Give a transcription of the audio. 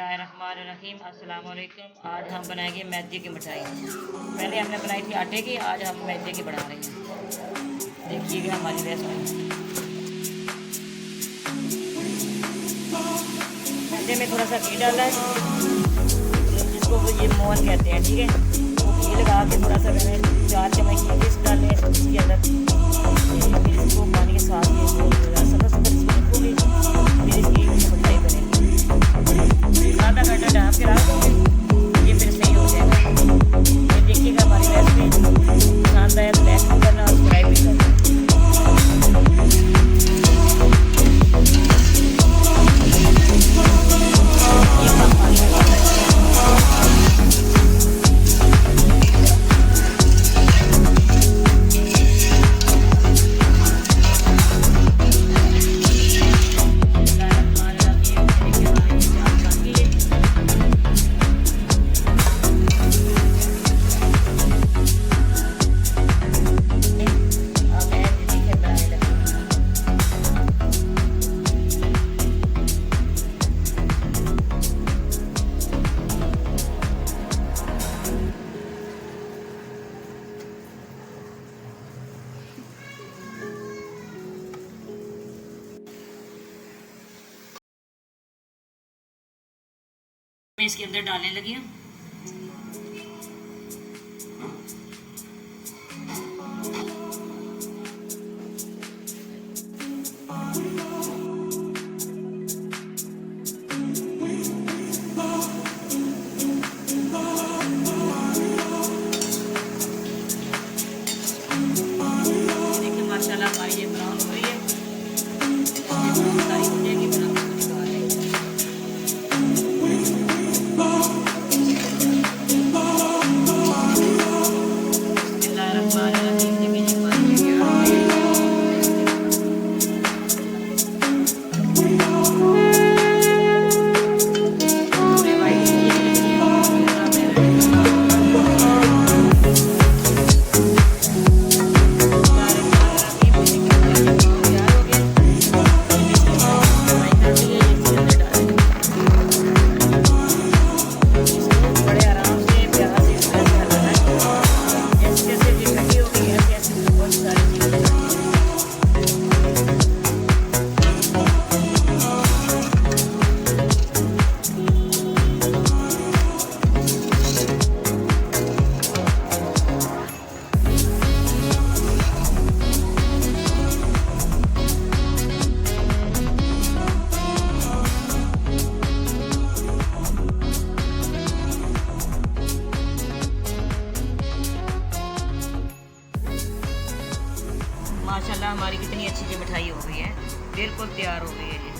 बिस्मिल्लाहिर्रहमानिर्रहीम अस्सलाम वालेकुम। आज हम बनाएंगे मैदे की मिठाई। पहले हमने बनाई थी आटे की, आज हम मैदे की बना रहे हैं। देखिएगा हमारी रेसिपी। मैदे में थोड़ा सा घी डाला है, जिसको वो ये मोहन कहते हैं, ठीक है। वो घी लगा के थोड़ा सा मैंने 4 चम्मच घी डाले इसके अंदर। फिर इसको पानी के साथ आधा घंटा ढाँप के रख दोगे, ये फिर सही हो जाएगा। ये देखिएगा हमारी रेसिपी पसंद आए तो लाइक भी करना और सब्सक्राइब भी करना। मैं इसके अंदर डालने लगी हूँ। देखिए माशाल्लाह हमारी ये ब्राउन हो रही है, सारी हो जाएगी ब्राउन। माशाल्लाह हमारी कितनी अच्छी सी मिठाई हो गई है, बिल्कुल तैयार हो गई है।